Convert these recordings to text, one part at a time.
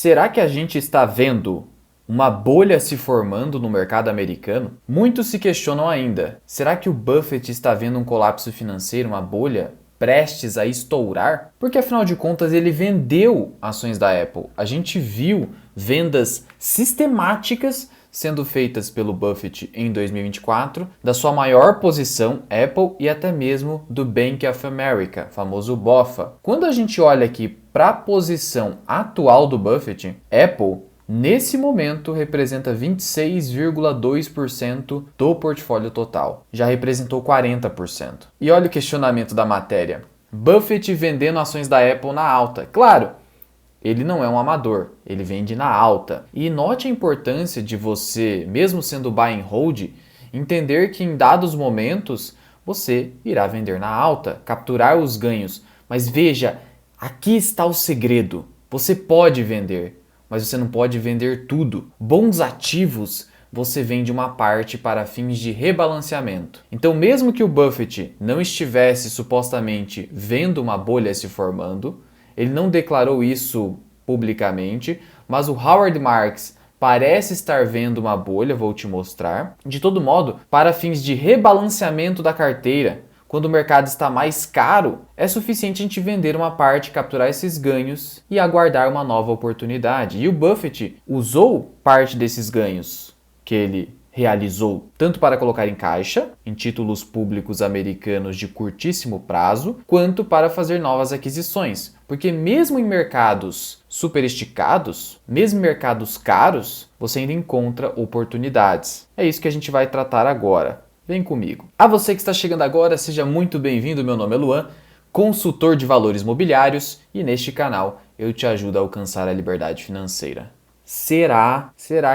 Será que a gente está vendo uma bolha se formando no mercado americano? Muitos se questionam ainda. Será que o Buffett está vendo um colapso financeiro, uma bolha prestes a estourar? Porque afinal de contas ele vendeu ações da Apple. A gente viu vendas sistemáticas sendo feitas pelo Buffett em 2024, da sua maior posição, Apple, e até mesmo do Bank of America, famoso BOFA. Quando a gente olha aqui para a posição atual do Buffett, Apple, nesse momento, representa 26,2% do portfólio total. Já representou 40%. E olha o questionamento da matéria. Buffett vendendo ações da Apple na alta. Claro, ele não é um amador, ele vende na alta. E note a importância de você, mesmo sendo buy and hold, entender que em dados momentos você irá vender na alta, capturar os ganhos. Mas veja, aqui está o segredo. Você pode vender, mas você não pode vender tudo. Bons ativos, você vende uma parte para fins de rebalanceamento. Então, mesmo que o Buffett não estivesse supostamente vendo uma bolha se formando, ele não declarou isso publicamente, mas o Howard Marks parece estar vendo uma bolha, vou te mostrar. De todo modo, para fins de rebalanceamento da carteira, quando o mercado está mais caro, é suficiente a gente vender uma parte, capturar esses ganhos e aguardar uma nova oportunidade. E o Buffett usou parte desses ganhos que ele realizou tanto para colocar em caixa, em títulos públicos americanos de curtíssimo prazo, quanto para fazer novas aquisições. Porque mesmo em mercados super esticados, mesmo em mercados caros, você ainda encontra oportunidades. É isso que a gente vai tratar agora. Vem comigo. A você que está chegando agora, seja muito bem-vindo. Meu nome é Luan, consultor de valores mobiliários, e neste canal eu te ajudo a alcançar a liberdade financeira. Será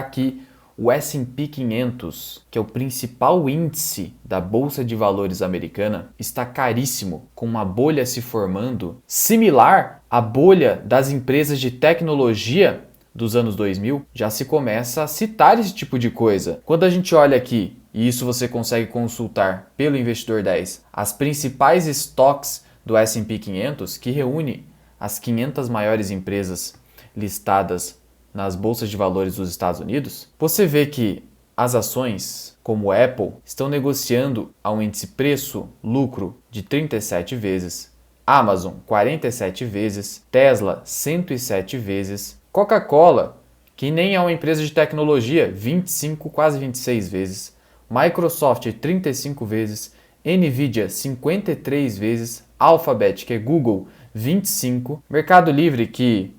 que o S&P 500, que é o principal índice da Bolsa de Valores americana, está caríssimo, com uma bolha se formando, similar à bolha das empresas de tecnologia dos anos 2000? Já se começa a citar esse tipo de coisa. Quando a gente olha aqui, e isso você consegue consultar pelo Investidor 10, as principais stocks do S&P 500, que reúne as 500 maiores empresas listadas nas bolsas de valores dos Estados Unidos, você vê que as ações, como Apple, estão negociando a um índice preço-lucro de 37 vezes, Amazon 47 vezes, Tesla 107 vezes, Coca-Cola, que nem é uma empresa de tecnologia, 25, quase 26 vezes, Microsoft 35 vezes, Nvidia 53 vezes, Alphabet, que é Google, 25, Mercado Livre, que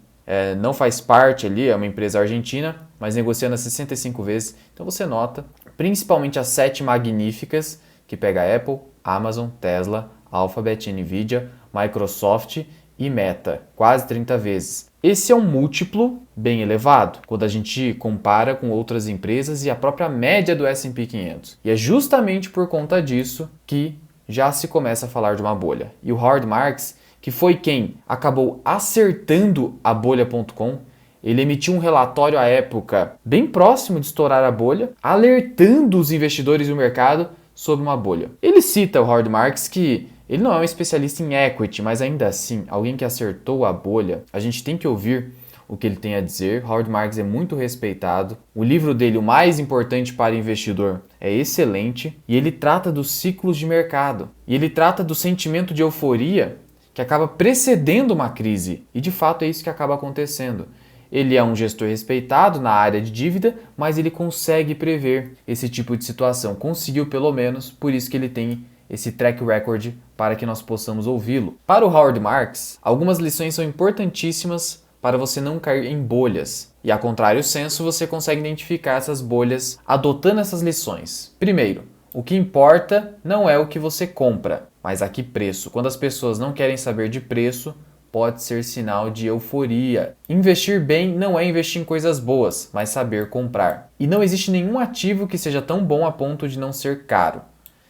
não faz parte ali, é uma empresa argentina, mas negociando a 65 vezes. Então você nota, principalmente as 7 magníficas, que pega Apple, Amazon, Tesla, Alphabet, Nvidia, Microsoft e Meta, quase 30 vezes. Esse é um múltiplo bem elevado, quando a gente compara com outras empresas e a própria média do S&P 500. E é justamente por conta disso que já se começa a falar de uma bolha. E o Howard Marks, que foi quem acabou acertando a bolha.com, ele emitiu um relatório à época bem próximo de estourar a bolha, alertando os investidores do mercado sobre uma bolha. Ele cita o Howard Marks que ele não é um especialista em equity, mas ainda assim, alguém que acertou a bolha, a gente tem que ouvir o que ele tem a dizer. Howard Marks é muito respeitado. O livro dele, O Mais Importante para o Investidor, é excelente e ele trata dos ciclos de mercado. E ele trata do sentimento de euforia que acaba precedendo uma crise. E de fato é isso que acaba acontecendo. Ele é um gestor respeitado na área de dívida, mas ele consegue prever esse tipo de situação. Conseguiu pelo menos, por isso que ele tem esse track record para que nós possamos ouvi-lo. Para o Howard Marks, algumas lições são importantíssimas para você não cair em bolhas. E a contrário senso, você consegue identificar essas bolhas adotando essas lições. Primeiro, o que importa não é o que você compra, mas a que preço. Quando as pessoas não querem saber de preço, pode ser sinal de euforia. Investir bem não é investir em coisas boas, mas saber comprar. E não existe nenhum ativo que seja tão bom a ponto de não ser caro.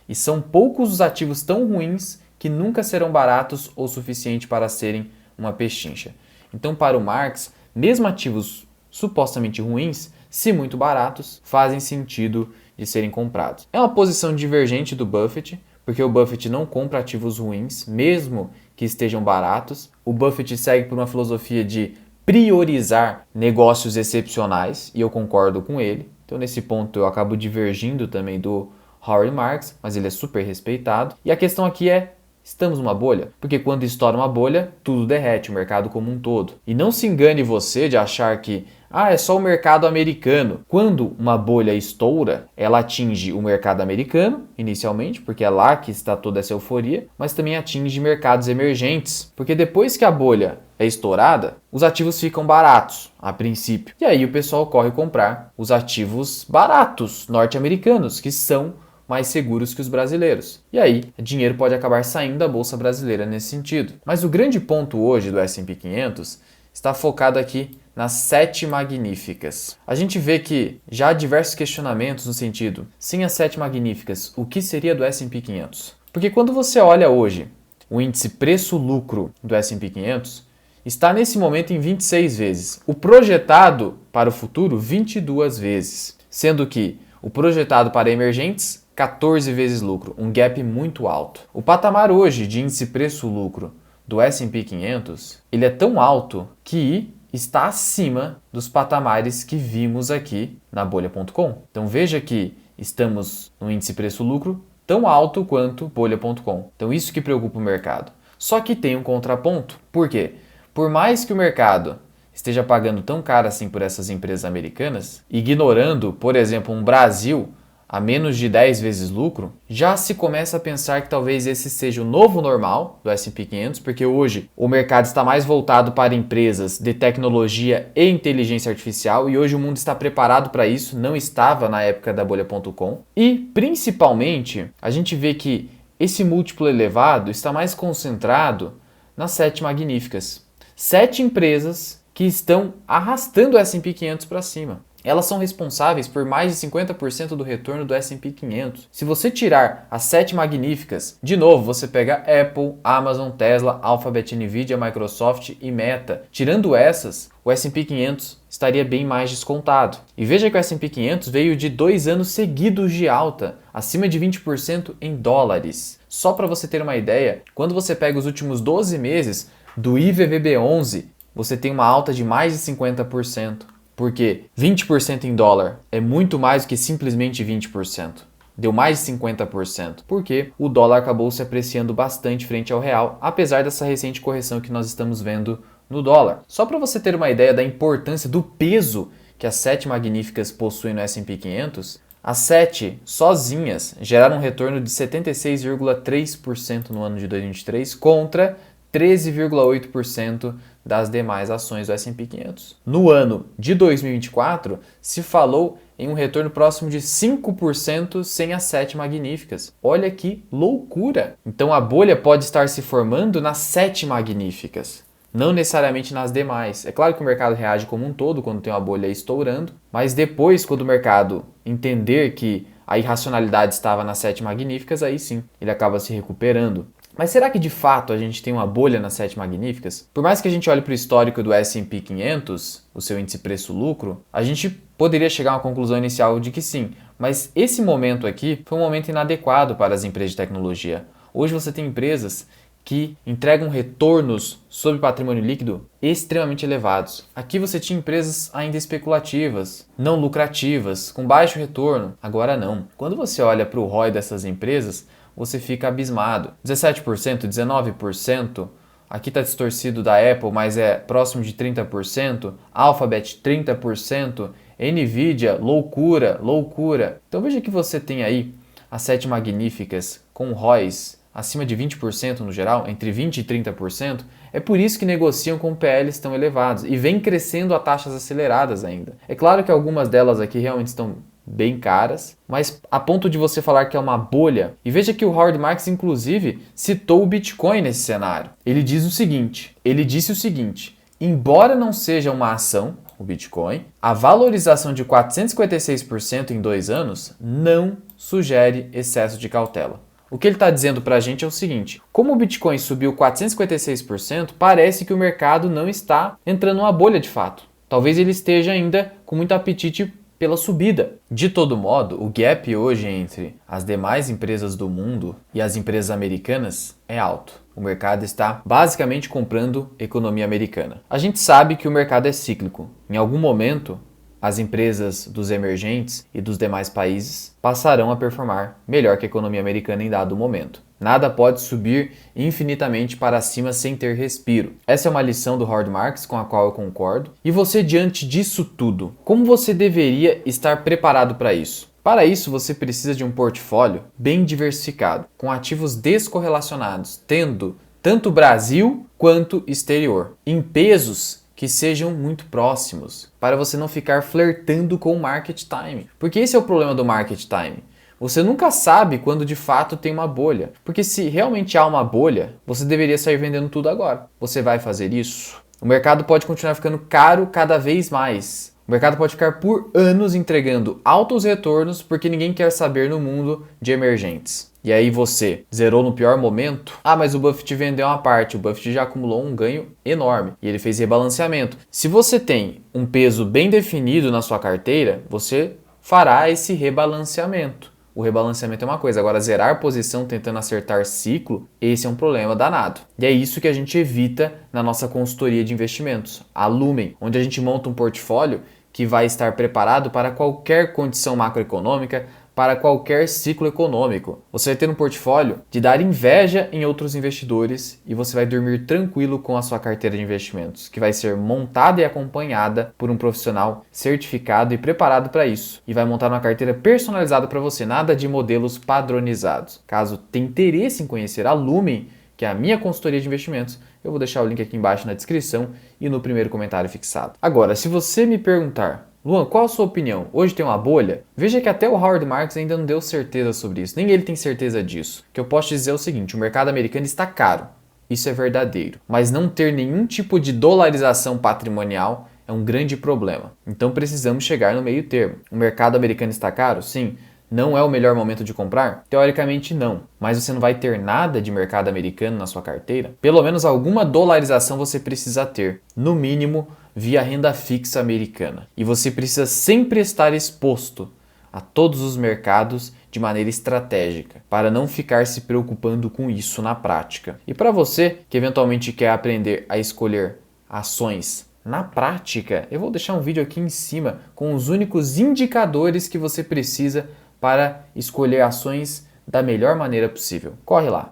E são poucos os ativos tão ruins que nunca serão baratos o suficiente para serem uma pechincha. Então, para o Marx, mesmo ativos supostamente ruins, se muito baratos, fazem sentido de serem comprados. É uma posição divergente do Buffett, porque o Buffett não compra ativos ruins, mesmo que estejam baratos. O Buffett segue por uma filosofia de priorizar negócios excepcionais, e eu concordo com ele. Então, nesse ponto, eu acabo divergindo também do Howard Marks, mas ele é super respeitado. E a questão aqui é, estamos numa bolha? Porque quando estoura uma bolha, tudo derrete, o mercado como um todo. E não se engane você de achar que é só o mercado americano. Quando uma bolha estoura, ela atinge o mercado americano, inicialmente, porque é lá que está toda essa euforia, mas também atinge mercados emergentes. Porque depois que a bolha é estourada, os ativos ficam baratos, a princípio. E aí o pessoal corre comprar os ativos baratos norte-americanos, que são mais seguros que os brasileiros. E aí, dinheiro pode acabar saindo da Bolsa Brasileira nesse sentido. Mas o grande ponto hoje do S&P 500 está focado aqui nas 7 magníficas. A gente vê que já há diversos questionamentos no sentido, sem as 7 magníficas, o que seria do S&P 500? Porque quando você olha hoje o índice preço-lucro do S&P 500, está nesse momento em 26 vezes. O projetado para o futuro, 22 vezes. Sendo que o projetado para emergentes, 14 vezes lucro, um gap muito alto. O patamar hoje de índice preço-lucro do S&P 500, ele é tão alto que está acima dos patamares que vimos aqui na bolha.com. Então veja que estamos no índice preço-lucro tão alto quanto bolha.com. Então isso que preocupa o mercado. Só que tem um contraponto. Por quê? Por mais que o mercado esteja pagando tão caro assim por essas empresas americanas, ignorando, por exemplo, um Brasil a menos de 10 vezes lucro, já se começa a pensar que talvez esse seja o novo normal do S&P 500, porque hoje o mercado está mais voltado para empresas de tecnologia e inteligência artificial e hoje o mundo está preparado para isso, não estava na época da bolha.com. E, principalmente, a gente vê que esse múltiplo elevado está mais concentrado nas 7 magníficas. 7 empresas que estão arrastando o S&P 500 para cima. Elas são responsáveis por mais de 50% do retorno do S&P 500. Se você tirar as 7 magníficas, de novo, você pega Apple, Amazon, Tesla, Alphabet, Nvidia, Microsoft e Meta. Tirando essas, o S&P 500 estaria bem mais descontado. E veja que o S&P 500 veio de 2 anos seguidos de alta, acima de 20% em dólares. Só para você ter uma ideia, quando você pega os últimos 12 meses do IVVB11, você tem uma alta de mais de 50%. Porque 20% em dólar é muito mais do que simplesmente 20%. Deu mais de 50%. Porque o dólar acabou se apreciando bastante frente ao real, apesar dessa recente correção que nós estamos vendo no dólar. Só para você ter uma ideia da importância do peso que as 7 magníficas possuem no S&P 500, as 7 sozinhas geraram um retorno de 76,3% no ano de 2023 contra 13,8% das demais ações do S&P 500. No ano de 2024, se falou em um retorno próximo de 5% sem as 7 magníficas. Olha que loucura! Então a bolha pode estar se formando nas 7 magníficas, não necessariamente nas demais. É claro que o mercado reage como um todo quando tem uma bolha estourando, mas depois, quando o mercado entender que a irracionalidade estava nas 7 magníficas, aí sim, ele acaba se recuperando. Mas será que de fato a gente tem uma bolha nas 7 magníficas? Por mais que a gente olhe para o histórico do S&P 500, o seu índice preço-lucro, a gente poderia chegar a uma conclusão inicial de que sim. Mas esse momento aqui foi um momento inadequado para as empresas de tecnologia. Hoje você tem empresas que entregam retornos sobre patrimônio líquido extremamente elevados. Aqui você tinha empresas ainda especulativas, não lucrativas, com baixo retorno. Agora não. Quando você olha para o ROI dessas empresas, você fica abismado. 17%, 19%, aqui está distorcido da Apple, mas é próximo de 30%, Alphabet 30%, Nvidia, loucura, loucura. Então veja que você tem aí as 7 magníficas com ROIs acima de 20% no geral, entre 20% e 30%, é por isso que negociam com PLs tão elevados e vem crescendo a taxas aceleradas ainda. É claro que algumas delas aqui realmente estão bem caras, mas a ponto de você falar que é uma bolha. E veja que o Howard Marks, inclusive, citou o Bitcoin nesse cenário. Ele disse o seguinte, embora não seja uma ação, o Bitcoin, a valorização de 456% em 2 anos não sugere excesso de cautela. O que ele está dizendo para a gente é o seguinte, como o Bitcoin subiu 456%, parece que o mercado não está entrando numa bolha de fato. Talvez ele esteja ainda com muito apetite pela subida. De todo modo, o gap hoje entre as demais empresas do mundo e as empresas americanas é alto. O mercado está basicamente comprando economia americana. A gente sabe que o mercado é cíclico. Em algum momento, as empresas dos emergentes e dos demais países passarão a performar melhor que a economia americana em dado momento. Nada pode subir infinitamente para cima sem ter respiro. Essa é uma lição do Howard Marks com a qual eu concordo. E você, diante disso tudo, como você deveria estar preparado para isso? Para isso, você precisa de um portfólio bem diversificado, com ativos descorrelacionados, tendo tanto Brasil quanto exterior, em pesos que sejam muito próximos, para você não ficar flertando com o market time. Porque esse é o problema do market time. Você nunca sabe quando de fato tem uma bolha. Porque se realmente há uma bolha, você deveria sair vendendo tudo agora. Você vai fazer isso? O mercado pode continuar ficando caro cada vez mais. O mercado pode ficar por anos entregando altos retornos porque ninguém quer saber no mundo de emergentes. E aí você zerou no pior momento? Ah, mas o Buffett vendeu uma parte, o Buffett já acumulou um ganho enorme e ele fez rebalanceamento. Se você tem um peso bem definido na sua carteira, você fará esse rebalanceamento. O rebalanceamento é uma coisa, agora zerar posição tentando acertar ciclo, esse é um problema danado. E é isso que a gente evita na nossa consultoria de investimentos, a Lumen, onde a gente monta um portfólio que vai estar preparado para qualquer condição macroeconômica, para qualquer ciclo econômico. Você vai ter um portfólio de dar inveja em outros investidores e você vai dormir tranquilo com a sua carteira de investimentos, que vai ser montada e acompanhada por um profissional certificado e preparado para isso. E vai montar uma carteira personalizada para você, nada de modelos padronizados. Caso tenha interesse em conhecer a Lumen, que é a minha consultoria de investimentos, eu vou deixar o link aqui embaixo na descrição e no primeiro comentário fixado. Agora, se você me perguntar, Luan, qual a sua opinião? Hoje tem uma bolha? Veja que até o Howard Marks ainda não deu certeza sobre isso. Nem ele tem certeza disso. O que eu posso dizer é o seguinte, o mercado americano está caro. Isso é verdadeiro. Mas não ter nenhum tipo de dolarização patrimonial é um grande problema. Então precisamos chegar no meio termo. O mercado americano está caro? Sim. Não é o melhor momento de comprar? Teoricamente não. Mas você não vai ter nada de mercado americano na sua carteira? Pelo menos alguma dolarização você precisa ter. No mínimo, via renda fixa americana. E você precisa sempre estar exposto a todos os mercados de maneira estratégica, para não ficar se preocupando com isso na prática. E para você que eventualmente quer aprender a escolher ações na prática, eu vou deixar um vídeo aqui em cima com os únicos indicadores que você precisa para escolher ações da melhor maneira possível. Corre lá!